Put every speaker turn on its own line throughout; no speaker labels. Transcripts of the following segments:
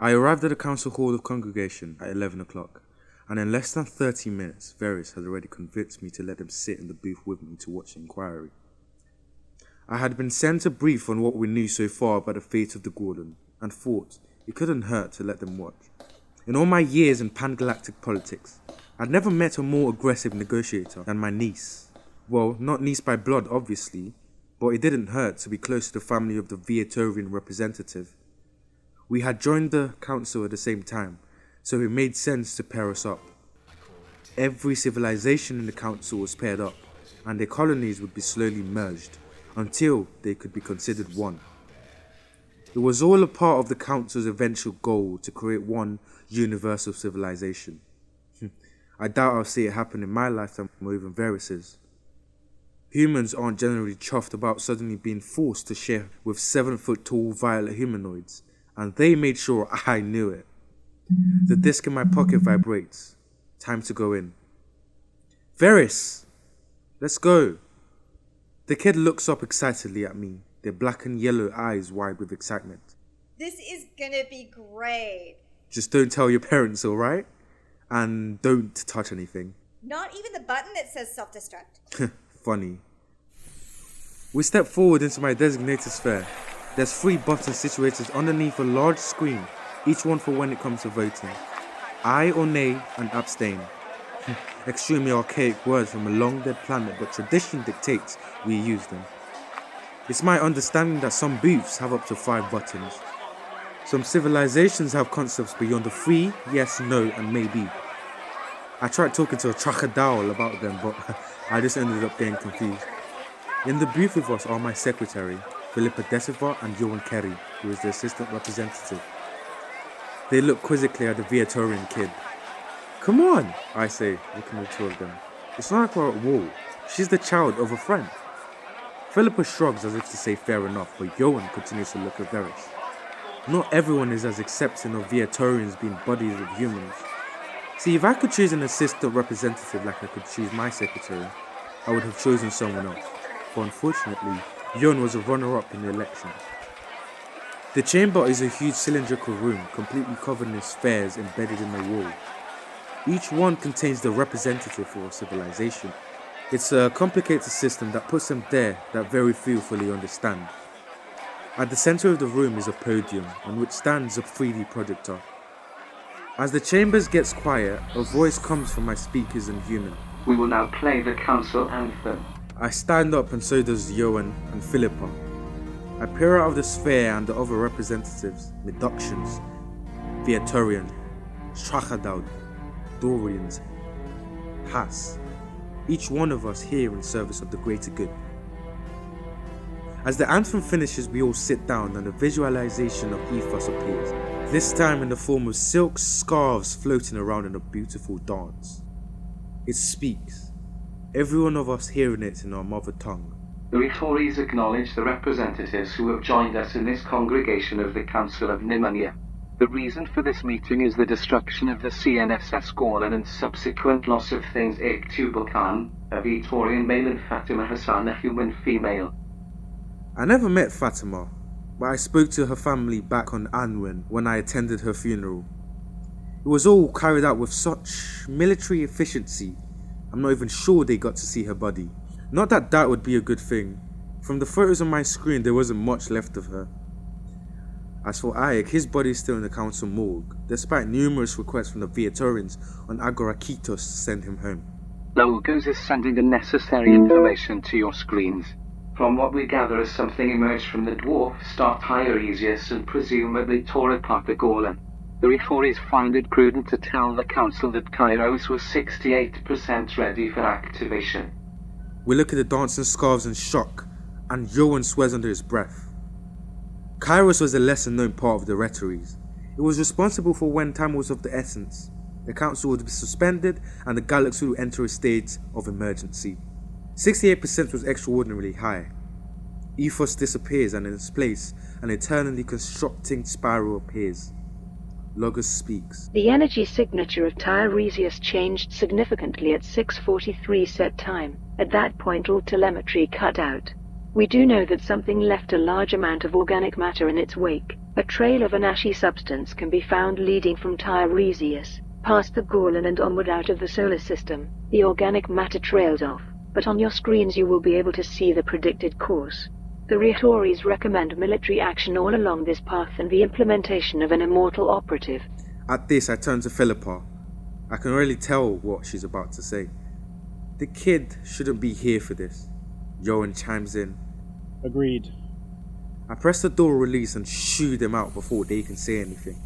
I arrived at the council hall of congregation at 11 o'clock, and in less than 30 minutes, Veris had already convinced me to let him sit in the booth with me to watch the inquiry. I had been sent a brief on what we knew so far about the fate of the Gwilym, and thought it couldn't hurt to let them watch. In all my years in pan-galactic politics, I'd never met a more aggressive negotiator than my niece. Well, not niece by blood, obviously, but it didn't hurt to be close to the family of the Viatorian representative. We had joined the council at the same time, so it made sense to pair us up. Every civilization in the council was paired up, and their colonies would be slowly merged, until they could be considered one. It was all a part of the council's eventual goal to create one universal civilization. I doubt I'll see it happen in my lifetime or even Veris's. Humans aren't generally chuffed about suddenly being forced to share with 7-foot-tall violet humanoids, and they made sure I knew it. The disc in my pocket vibrates. Time to go in. Veris! Let's go! The kid looks up excitedly at me, their black and yellow eyes wide with excitement.
This is gonna be great.
Just don't tell your parents, alright? And don't touch anything.
Not even the button that says self-destruct.
Funny. We step forward into my designated sphere. There's 3 buttons situated underneath a large screen, each one for when it comes to voting. Aye or nay and abstain. Extremely archaic words from a long-dead planet, but tradition dictates we use them. It's my understanding that some booths have up to 5 buttons. Some civilizations have concepts beyond the 3, yes, no, and maybe. I tried talking to a Chakadawal about them, but I just ended up getting confused. In the booth with us are my secretary, Philippa Desiva, and Ioan Ceri, who is the assistant representative. They look quizzically at the Viatorian kid. Come on, I say, looking at the 2 of them. It's not like we're at war. She's the child of a friend. Philippa shrugs as if to say fair enough, but Ioan continues to look at Veris. Not everyone is as accepting of Viatorians being buddies with humans. See, if I could choose an assistant representative like I could choose my secretary, I would have chosen someone else. But unfortunately, Ioan was a runner-up in the election. The chamber is a huge cylindrical room, completely covered in spheres embedded in the wall. Each one contains the representative for a civilization. It's a complicated system that puts them there that very few fully understand. At the center of the room is a podium, on which stands a 3D projector. As the chambers gets quiet, a voice comes from my speakers in human.
We will now play the council anthem.
I stand up and so does Ioan and Philippa. I peer out of the sphere and the other representatives, Meductions, Viatorian, Strachadaud, Dŵrians, Has, each one of us here in service of the greater good. As the anthem finishes, we all sit down and a visualization of ethos appears, this time in the form of silk scarves floating around in a beautiful dance. It speaks, every one of us hearing it in our mother tongue.
The Retories acknowledge the representatives who have joined us in this congregation of the Council of Nimania. The reason for this meeting is the destruction of the CNSS Gwilym and subsequent loss of things Ik Tubal Khan, a Vitorian male, and Fatima Hassan, a human female.
I never met Fatima, but I spoke to her family back on Anwen when I attended her funeral. It was all carried out with such military efficiency, I'm not even sure they got to see her body. Not that that would be a good thing. From the photos on my screen, there wasn't much left of her. As for Ioan, his body is still in the council morgue, despite numerous requests from the Viatorians on Agorakitos to send him home.
Logos is sending the necessary information to your screens. From what we gather, something emerged from the dwarf star Tiresias and presumably tore apart the Gwilym. The Retories find it prudent to tell the council that Kairos was 68% ready for activation.
We look at the dancing scarves in shock, and Ioan swears under his breath. Kairos was a lesser-known part of the Retories. It was responsible for when time was of the essence. The council would be suspended, and the galaxy would enter a state of emergency. 68% was extraordinarily high. Ethos disappears, and in its place, an eternally constructing spiral appears. Logos speaks.
The energy signature of Tiresias changed significantly at 6:43 set time. At that point all telemetry cut out. We do know that something left a large amount of organic matter in its wake. A trail of an ashy substance can be found leading from Tiresias, past the Gorlan and onward out of the solar system. The organic matter trails off, but on your screens you will be able to see the predicted course. The Rhetori's recommend military action all along this path and the implementation of an immortal operative.
At this, I turn to Philippa. I can really tell what she's about to say. The kid shouldn't be here for this. Ioan chimes in.
Agreed.
I press the door release and shoo them out before they can say anything.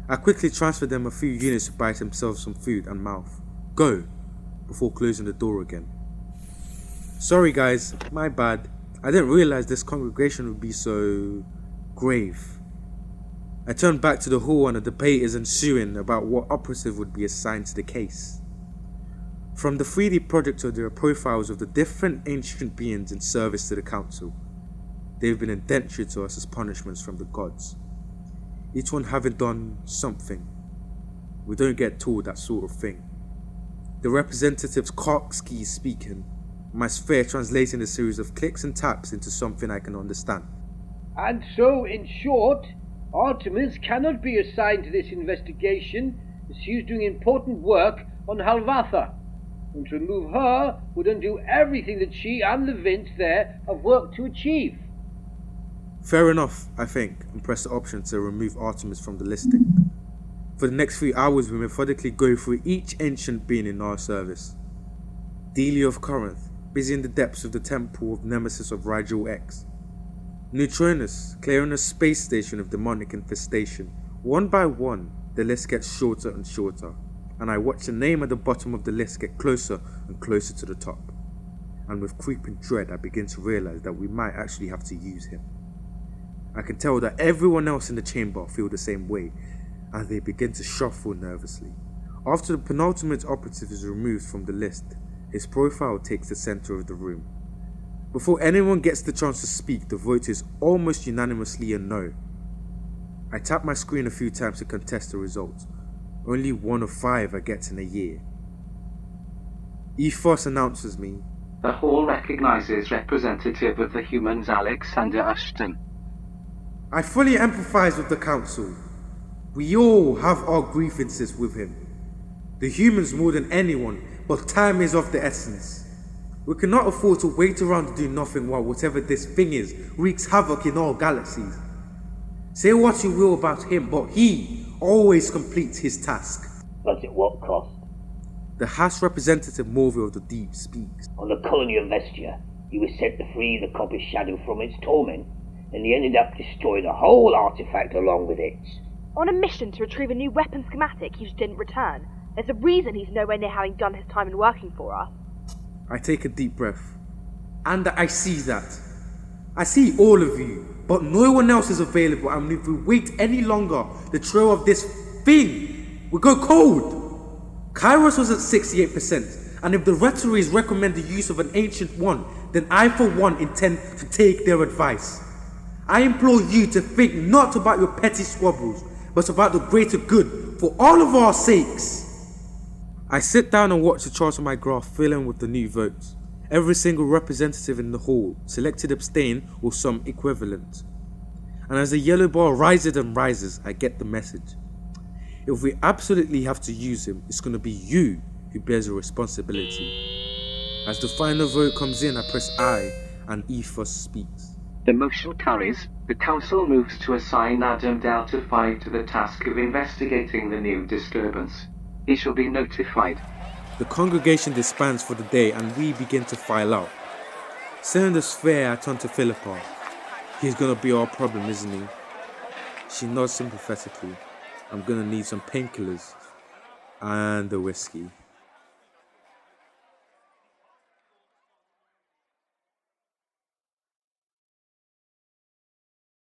I quickly transfer them a few units to buy themselves some food and mouth. Go, before closing the door again. Sorry guys, my bad. I didn't realize this congregation would be so grave. I turn back to the hall and a debate is ensuing about what operative would be assigned to the case. From the 3D projector there are profiles of the different ancient beings in service to the council. They've been indentured to us as punishments from the gods. Each one having done something. We don't get told that sort of thing. The representative's Karxcki is speaking, my sphere translating a series of clicks and taps into something I can understand.
And so, in short, Artemis cannot be assigned to this investigation as she is doing important work on Halvatha, and to remove her would undo everything that she and the Vince there have worked to achieve.
Fair enough, I think, and press the option to remove Artemis from the listing. For the next 3 hours we methodically go through each ancient being in our service. Delia of Corinth, busy in the depths of the temple of Nemesis of Rigel X. Neutronus, clearing a space station of demonic infestation. One by one, the list gets shorter and shorter, and I watch the name at the bottom of the list get closer and closer to the top. And with creeping dread I begin to realize that we might actually have to use him. I can tell that everyone else in the chamber feel the same way, and they begin to shuffle nervously. After the penultimate operative is removed from the list, his profile takes the center of the room. Before anyone gets the chance to speak, the vote is almost unanimously a no. I tap my screen a few times to contest the results. Only 1 of 5 I get in a year. Ethos announces me.
The hall recognizes representative of the humans Alecksander Ashton.
I fully empathize with the council. We all have our grievances with him. The humans more than anyone, but time is of the essence. We cannot afford to wait around to do nothing while whatever this thing is wreaks havoc in all galaxies. Say what you will about him, but he always completes his task.
But at what cost?
The Haas representative Morvil of the Deep speaks.
On the colony of Vestia, he was sent to free the copper shadow from its torment, and he ended up destroying the whole artifact along with it.
On a mission to retrieve a new weapon schematic he just didn't return. There's a reason he's nowhere near having done his time in working for us.
I take a deep breath. And I see that. I see all of you, but no one else is available, and if we wait any longer, the trail of this thing will go cold. Kairos was at 68%, and if the Rhetorics recommend the use of an ancient one, then I for one intend to take their advice. I implore you to think not about your petty squabbles, but about the greater good for all of our sakes. I sit down and watch the chart on my graph filling with the new votes. Every single representative in the hall selected abstain or some equivalent. And as the yellow bar rises and rises, I get the message. If we absolutely have to use him, it's going to be you who bears the responsibility. As the final vote comes in, I press I and Ethos speaks.
The motion carries. The council moves to assign Adam Delta 5 to the task of investigating the new disturbance. He shall be notified.
The congregation disbands for the day and we begin to file out. Sending the sphere, I turn to Philippa. He's gonna be our problem, isn't he? She nods sympathetically. I'm gonna need some painkillers and a whiskey.